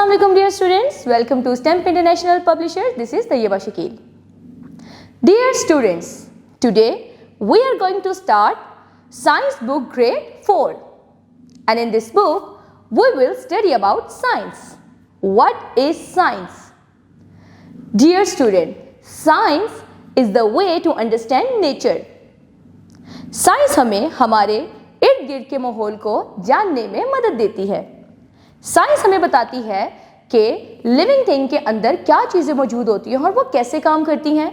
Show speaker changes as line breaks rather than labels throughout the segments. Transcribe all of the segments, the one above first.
Assalamu alaikum dear students, welcome to STEM International Publisher. This is Tayyeba Shakil. Dear students, today we are going to start Science book grade 4, and in this book we will study about science. What is science? Dear student, science is the way to understand nature. Science हमें हमारे इर्द गिर्द के माहौल को जानने में मदद देती है. साइंस हमें बताती है कि लिविंग थिंग के अंदर क्या चीज़ें मौजूद होती हैं और वो कैसे काम करती हैं.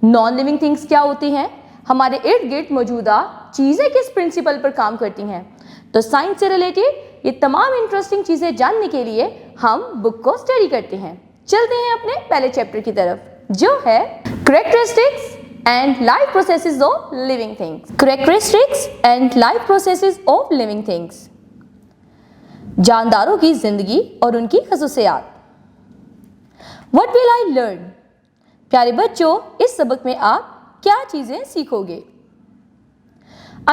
नॉन लिविंग थिंग्स क्या होती हैं, हमारे इर्द गिर्द मौजूदा चीज़ें किस प्रिंसिपल पर काम करती हैं. तो साइंस से रिलेटेड ये तमाम इंटरेस्टिंग चीज़ें जानने के लिए हम बुक को स्टडी करते हैं. चलते हैं अपने पहले चैप्टर की तरफ, जो है characteristics and life processes of living things. Characteristics and life processes of living things. जानदारों की जिंदगी और उनकी खसूसियात. What will I learn? प्यारे बच्चों, इस सबक में आप क्या चीजें सीखोगे?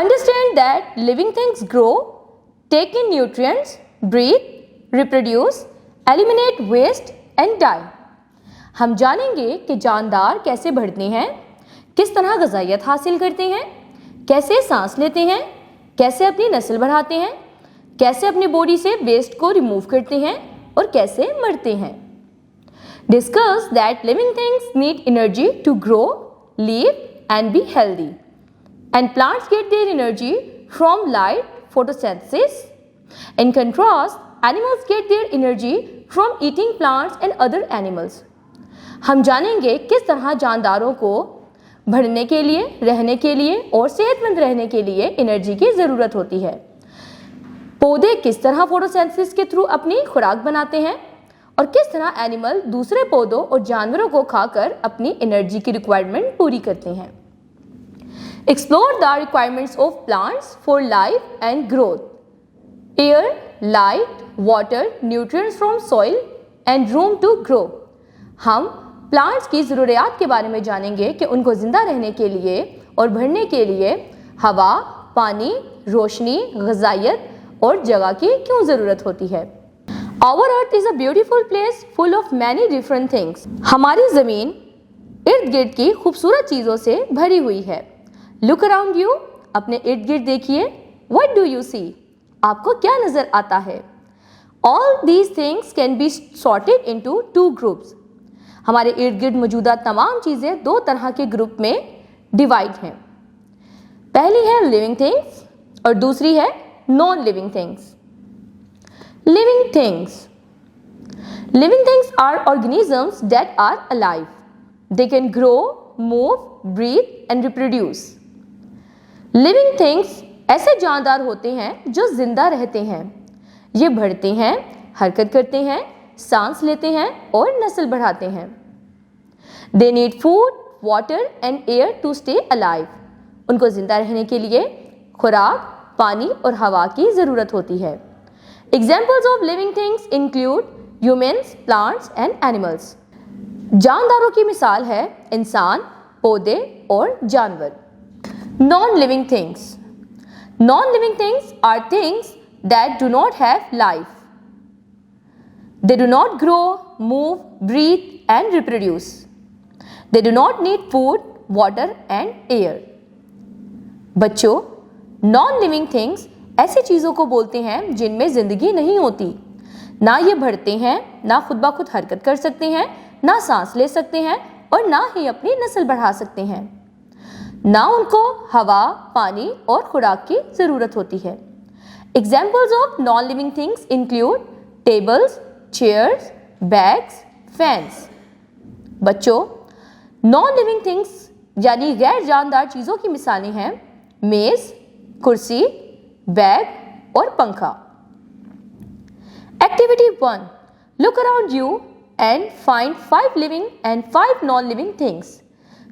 Understand that living things grow, take in nutrients, breathe, reproduce, eliminate waste and die. हम जानेंगे कि जानदार कैसे बढ़ते हैं, किस तरह ग़िज़ाइयत हासिल करते हैं, कैसे सांस लेते हैं, कैसे अपनी नस्ल बढ़ाते हैं, कैसे अपनी बॉडी से वेस्ट को रिमूव करते हैं और कैसे मरते हैं. Discuss that living things need energy to grow, live and be healthy, and plants get their energy from light, photosynthesis. In contrast, animals get their energy from eating plants and other animals. हम जानेंगे किस तरह जानदारों को बढ़ने के लिए, रहने के लिए और सेहतमंद रहने के लिए एनर्जी की ज़रूरत होती है. पौधे किस तरह फोटोसिंथेसिस के थ्रू अपनी खुराक बनाते हैं और किस तरह एनिमल दूसरे पौधों और जानवरों को खाकर अपनी एनर्जी की रिक्वायरमेंट पूरी करते हैं. Explore the requirements of plants for life and growth. Air, light, water, nutrients from soil and room to grow. हम प्लांट्स की ज़रूरियात के बारे में जानेंगे कि उनको ज़िंदा रहने के लिए और बढ़ने के लिए हवा, पानी, रोशनी, ग़िज़ाइयत और जगह की क्यों ज़रूरत होती है. Our earth is a beautiful place full of many different things. हमारी ज़मीन इर्द गिर्द की खूबसूरत चीज़ों से भरी हुई है. लुक अराउंड यू, अपने इर्द गिर्द देखिए. What do you see? आपको क्या नज़र आता है? All these things can be sorted into two groups. हमारे इर्द गिर्द मौजूदा तमाम चीज़ें दो तरह के ग्रुप में डिवाइड हैं. पहली है लिविंग थिंग्स और दूसरी है non living things. Living things. Living things are organisms that are alive. They can grow, move, breathe and reproduce. Living things ऐसे जानदार होते हैं जो जिंदा रहते हैं. ये बढ़ते हैं, हरकत करते हैं, सांस लेते हैं और नस्ल बढ़ाते हैं. They need food, water and air to stay alive. उनको जिंदा रहने के लिए खुराक, पानी और हवा की ज़रूरत होती है. Examples of living things include humans, plants and animals. जानदारों की मिसाल है इंसान, पौधे और जानवर. Non living things. Non living things are things that do not have life. They do not grow, move, breathe and reproduce. They do not need food, water and air. बच्चों, non living things ऐसी चीज़ों को बोलते हैं जिनमें ज़िंदगी नहीं होती. ना ये बढ़ते हैं, ना खुद ब खुद हरकत कर सकते हैं, ना सांस ले सकते हैं और ना ही अपनी नस्ल बढ़ा सकते हैं. ना उनको हवा, पानी और खुराक की ज़रूरत होती है. Examples of non living things include tables, chairs, bags, fans. बच्चों, नॉन लिविंग थिंग्स यानी गैर जानदार चीज़ों की मिसालें हैं मेज़, कुर्सी, बैग और पंखा. Activity 1. Look around you and find 5 living and 5 non living things.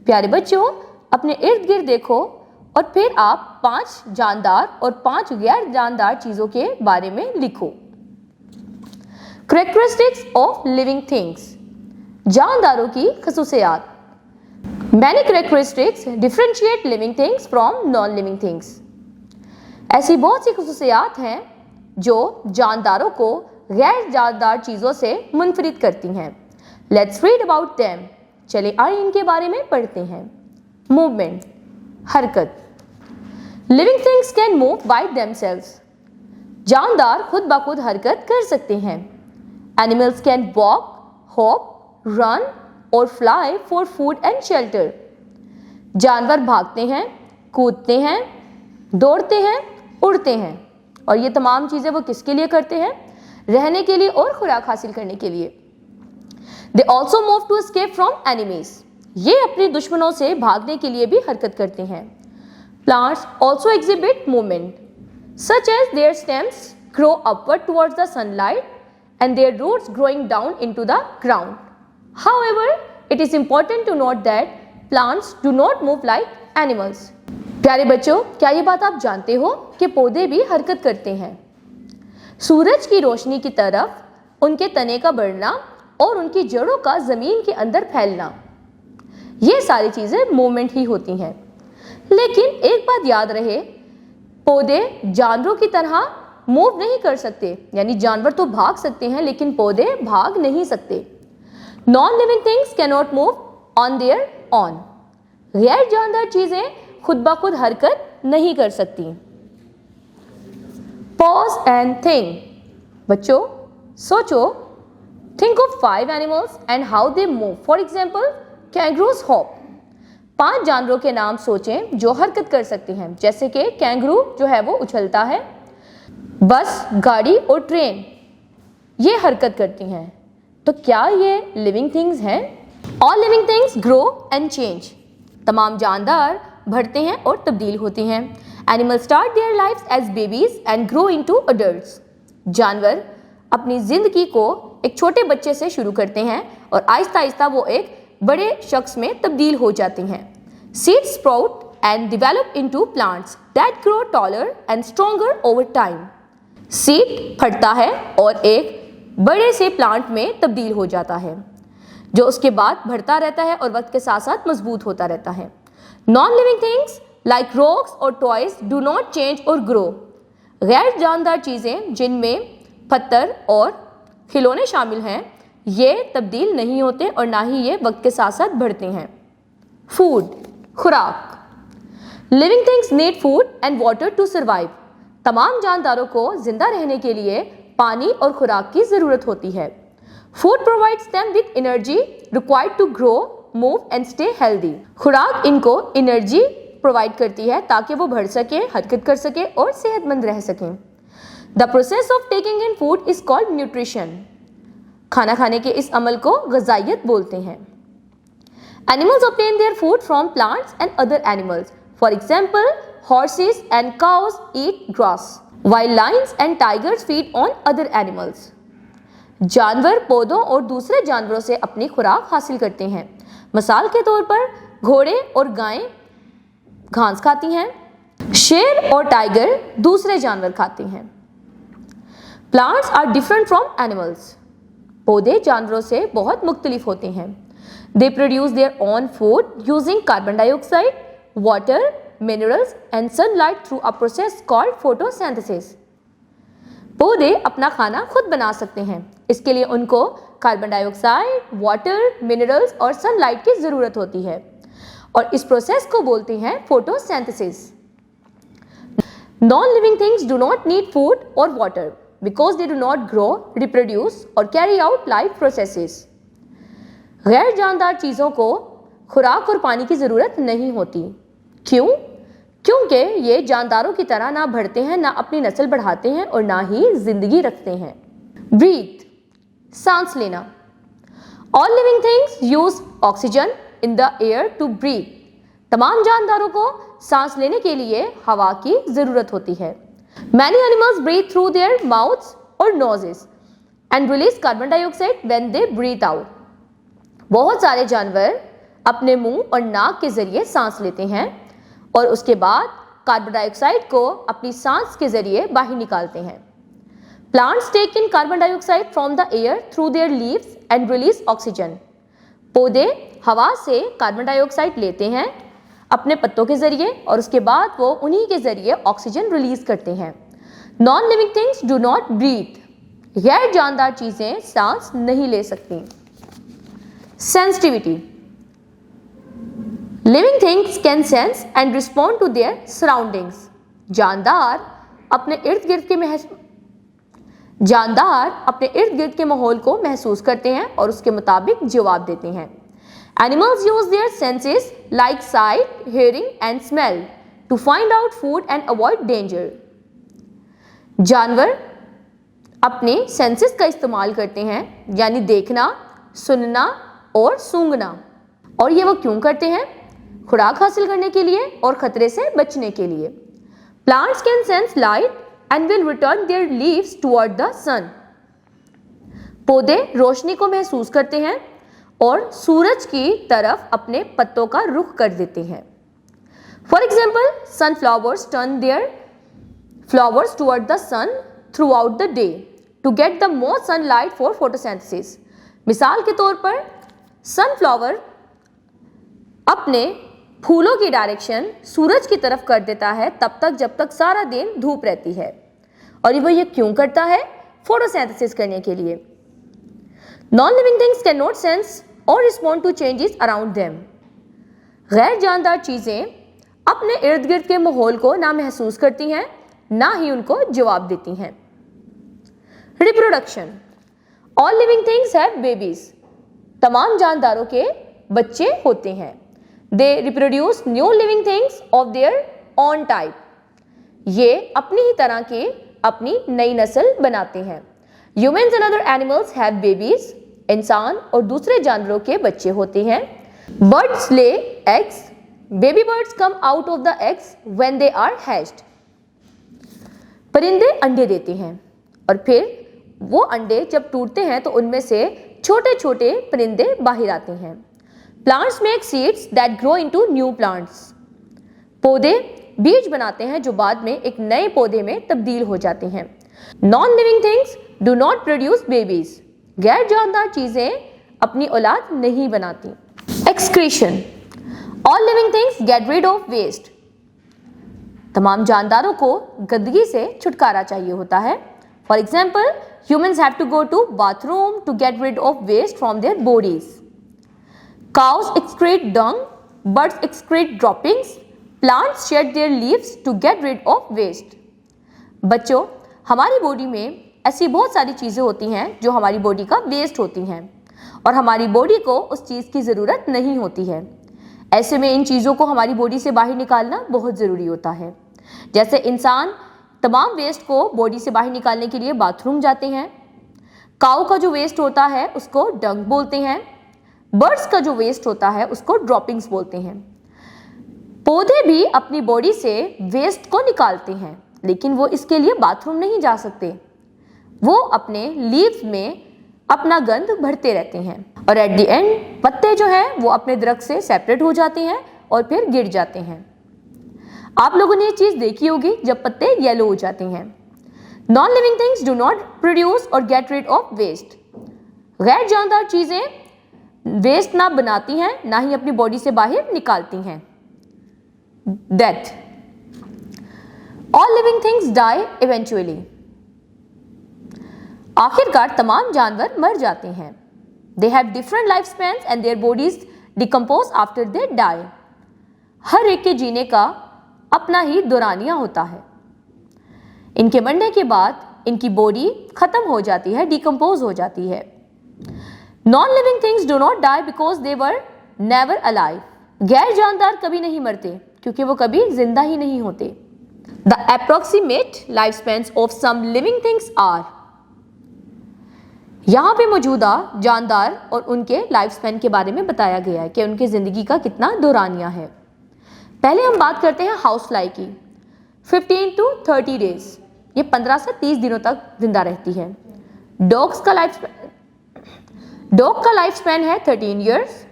प्यारे बच्चों, अपने इर्द गिर्द देखो और फिर आप 5 जानदार और 5 गैर जानदार चीज़ों के बारे में लिखो. Characteristics of living things. जानदारों की खसूसियात. Many characteristics differentiate living things from non-living things. ऐसी बहुत सी खसूसियात हैं जो जानदारों को गैर जानदार चीज़ों से मुनफरिद करती हैं। Let's read about them. चले आइए इनके बारे में पढ़ते हैं। मूवमेंट, हरकत। Living things can move by themselves. जानदार खुद ब खुद हरकत कर सकते हैं। Animals can walk, hop, run और fly for food and shelter. जानवर भागते हैं, कूदते हैं, दौड़ते हैं, उड़ते हैं और ये तमाम चीज़ें वो किसके लिए करते हैं? रहने के लिए और खुराक हासिल करने के लिए। They also move to escape from enemies. ये अपने दुश्मनों से भागने के लिए भी हरकत करते हैं। Plants also exhibit movement such as their stems grow upward towards the sunlight and their roots growing down into the ground. However, it is important to note that plants do not move like animals. प्यारे बच्चों, क्या ये बात आप जानते हो कि पौधे भी हरकत करते हैं? सूरज की रोशनी की तरफ उनके तने का बढ़ना और उनकी जड़ों का जमीन के अंदर फैलना, ये सारी चीजें मूवमेंट ही होती हैं। लेकिन एक बात याद रहे, पौधे जानवरों की तरह मूव नहीं कर सकते, यानी जानवर तो भाग सकते हैं लेकिन पौधे भाग नहीं सकते। Non living things can not move on their on. गैर जानदार चीजें खुद ब खुद हरकत नहीं कर सकती। Pause and think. बच्चों सोचो, think of 5 animals and how they move. For example, kangaroos hop. 5 जानवरों के नाम सोचें जो हरकत कर सकते हैं, जैसे कि कैंगरू जो है वो उछलता है, बस, गाड़ी और ट्रेन ये हरकत करती हैं। तो क्या ये लिविंग थिंग्स हैं? All living things grow and change. तमाम जानदार बढ़ते हैं और तब्दील होते हैं। Animal start their lifes as babies and grow into adults. जानवर अपनी जिंदगी को एक छोटे बच्चे से शुरू करते हैं और आहिस्ता आहिस्ता वो एक बड़े शख्स में तब्दील हो जाते हैं। Seeds sprout and develop into plants that grow taller and stronger over time. Seed फटता है और एक बड़े से प्लांट में तब्दील हो जाता है, जो उसके बाद बढ़ता रहता है और वक्त के साथ साथ मजबूत होता रहता है। Non living things like rocks और टॉयज डू नॉट चेंज और ग्रो। गैर जानदार चीज़ें जिनमें पत्थर और खिलौने शामिल हैं, ये तब्दील नहीं होते और ना ही ये वक्त के साथ साथ बढ़ते हैं। फूड, खुराक। Living things need food and water to survive. तमाम जानदारों को जिंदा रहने के लिए पानी और खुराक की जरूरत होती है। Food provides them with energy required to grow, move and stay healthy. खुराक इनको एनर्जी प्रोवाइड करती है ताकि वो बढ़ सके, हरकत कर सके और सेहतमंद रह सकें। The process of taking in food is called nutrition. खाना खाने के इस अमल को ग़िज़ाइयत बोलते हैं। Animals obtain their food from plants and other animals. For example, horses and cows eat grass, while lions and tigers feed on other animals. जानवर पौधों और दूसरे जानवरों से अपनी खुराक हासिल करते हैं। मिसाल के तौर पर घोड़े और गायें घास खाती हैं, शेर और टाइगर दूसरे जानवर खाते हैं। Plants are different from animals. पौधे जानवरों से बहुत मुख्तलिफ होते हैं। They produce their own food using carbon dioxide, water, minerals and sunlight through a process called photosynthesis. पौधे अपना खाना खुद बना सकते हैं। इसके लिए उनको कार्बन डाइऑक्साइड, वाटर, मिनरल्स और सनलाइट की ज़रूरत होती है और इस प्रोसेस को बोलते हैं photosynthesis. Non living things do not need food और water because they do not grow, reproduce और कैरी आउट लाइफ प्रोसेसेस। गैर जानदार चीज़ों को खुराक और पानी की ज़रूरत नहीं होती। क्यों? क्योंकि ये जानदारों की तरह ना बढ़ते हैं, ना अपनी नस्ल बढ़ाते हैं और ना ही जिंदगी रखते हैं। ब्रीथ, सांस लेना। All living things use oxygen in the air to breathe. तमाम जानदारों को सांस लेने के लिए हवा की जरूरत होती है। Many animals breathe through their mouths और noses and release carbon dioxide when they breathe out. बहुत सारे जानवर अपने मुंह और नाक के जरिए सांस लेते हैं और उसके बाद कार्बन डाइऑक्साइड को अपनी सांस के जरिए बाहर निकालते हैं। Plants take in carbon dioxide from the air through their leaves and release oxygen. पौधे हवा से कार्बन डाइऑक्साइड लेते हैं अपने पत्तों के जरिए और उसके बाद वो उन्हीं के जरिए ऑक्सीजन रिलीज करते हैं। Non living things do not breathe. गैर जानदार चीजें सांस नहीं ले सकती। Sensitivity, living things can sense and respond to their surroundings. जानदार अपने इर्द गिर्द के माहौल को महसूस करते हैं और उसके मुताबिक जवाब देते हैं। Animals use their senses like sight, hearing and smell to find out food and avoid danger. जानवर अपने सेंसेस का इस्तेमाल करते हैं, यानी देखना, सुनना और सूंघना। और ये वो क्यों करते हैं? खुराक हासिल करने के लिए और खतरे से बचने के लिए। Plants can sense light and will return their leaves toward the sun. पौधे रोशनी को महसूस करते हैं और सूरज की तरफ अपने पत्तों का रुख कर देते हैं। For example, sunflowers turn their flowers toward the sun throughout the day to get the most sunlight for photosynthesis. मिसाल के तौर पर सनफ्लावर अपने फूलों की डायरेक्शन सूरज की तरफ कर देता है तब तक जब तक सारा दिन धूप रहती है। और वो ये क्यों करता है? फोटोसिंथेसिस करने के लिए। Non living things can not sense और respond to changes around them. गैर जानदार चीजें अपने इर्द गिर्द के माहौल को ना महसूस करती हैं, ना ही उनको जवाब देती हैं। Reproduction, all living things have babies. तमाम जानदारों के बच्चे होते हैं। They reproduce new living things of their own type. ये अपनी ही तरह की अपनी नई नस्ल बनाते हैं। Humans and other animals have babies. इंसान और दूसरे जानवरों के बच्चे होते हैं। Birds lay eggs. Baby birds come out of the eggs when they are hatched. परिंदे अंडे देते हैं और फिर वो अंडे जब टूटते हैं तो उनमें से छोटे छोटे परिंदे बाहर आते हैं। Plants make seeds that grow into new plants. पौधे बीज बनाते हैं जो बाद में एक नए पौधे में तब्दील हो जाते हैं। Non living things do not produce babies. गैर जानदार चीजें अपनी औलाद नहीं बनाती। Excretion, all living things get rid of waste. तमाम जानदारों को गंदगी से छुटकारा चाहिए होता है। For example, humans have to go to bathroom to get rid of waste from their bodies. Cows excrete dung, birds excrete droppings, plants shed their leaves to get rid of waste. बच्चों, हमारी body में ऐसी बहुत सारी चीज़ें होती हैं जो हमारी बॉडी का वेस्ट होती हैं और हमारी बॉडी को उस चीज़ की ज़रूरत नहीं होती है। ऐसे में इन चीज़ों को हमारी बॉडी से बाहर निकालना बहुत ज़रूरी होता है। जैसे इंसान तमाम वेस्ट को बॉडी से बाहर निकालने के लिए बाथरूम जाते हैं। काऊ का जो वेस्ट होता है उसको डंग बोलते हैं। बर्ड्स का जो वेस्ट होता है उसको ड्रॉपिंग्स बोलते हैं। पौधे भी अपनी बॉडी से वेस्ट को निकालते हैं, लेकिन वो इसके लिए बाथरूम नहीं जा सकते। वो अपने लीव्स में अपना गंध भरते रहते हैं और एट द एंड पत्ते जो हैं वो अपने दरख्त से सेपरेट हो जाते हैं और फिर गिर जाते हैं। आप लोगों ने ये चीज़ देखी होगी जब पत्ते येलो हो जाते हैं। Non living things do not produce और गेट रिड ऑफ वेस्ट। गैर जानदार चीज़ें वेस्ट ना बनाती हैं, ना ही अपनी बॉडी से बाहर निकालती हैं। Death, all living things die eventually. आखिरकार तमाम जानवर मर जाते हैं। They have different life spans and their bodies decompose after they die. हर एक के जीने का अपना ही दौरानिया होता है। इनके मरने के बाद इनकी बॉडी खत्म हो जाती है, डिकम्पोज हो जाती है। Non living things do not die because they were never alive. गैर जानदार कभी नहीं मरते क्योंकि वो कभी जिंदा ही नहीं होते। The approximate life spans of some living things are. यहाँ पे मौजूदा जानदार और उनके लाइफ स्पैन के बारे में बताया गया है कि उनकी ज़िंदगी का कितना दौरानिया है। पहले हम बात करते हैं हाउस फ्लाई की। 15 to 30 डेज, ये 15 से 30 दिनों तक जिंदा रहती है। डॉग का लाइफ स्पैन है 13 years,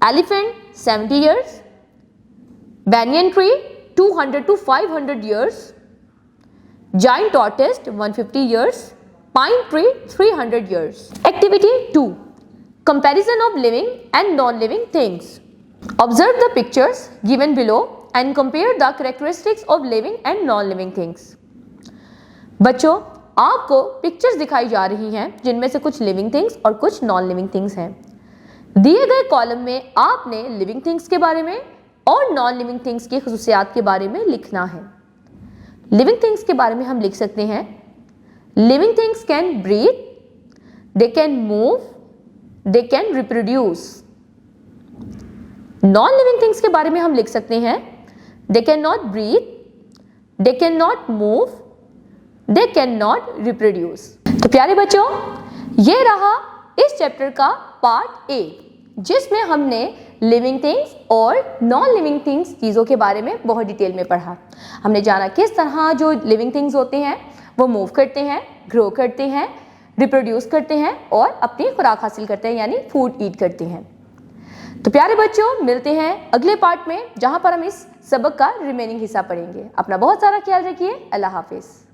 elephant 70 years, banyan tree 200 to 500 years, giant tortoise 150 years, pine tree 300 years. Activity 2. Comparison of living and non-living things. Observe the pictures given below and compare the characteristics of living and non-living things. बच्चों, आपको pictures दिखाई जा रही हैं जिनमें से कुछ living things और कुछ नॉन लिविंग थिंग्स हैं। दिए गए कॉलम में आपने लिविंग थिंग्स के बारे में और नॉन लिविंग थिंग्स की खुसूसियात के बारे में लिखना है। लिविंग थिंग्स के बारे में हम लिख सकते हैं living things can breathe, they can move, they can reproduce. Non living things के बारे में हम लिख सकते हैं they can not breathe, they can not move, they can not reproduce. तो प्यारे बच्चों, ये रहा इस चैप्टर का पार्ट ए, जिसमें हमने लिविंग थिंग्स और नॉन लिविंग थिंग्स चीज़ों के बारे में बहुत डिटेल में पढ़ा। हमने जाना किस तरह जो लिविंग थिंग्स होते हैं वो मूव करते हैं, ग्रो करते हैं, रिप्रोड्यूस करते हैं और अपनी खुराक हासिल करते हैं, यानी फूड ईट करते हैं। तो प्यारे बच्चों, मिलते हैं अगले पार्ट में, जहां पर हम इस सबक का रिमेनिंग हिस्सा पढ़ेंगे। अपना बहुत सारा ख्याल रखिए। अल्लाह हाफिज़।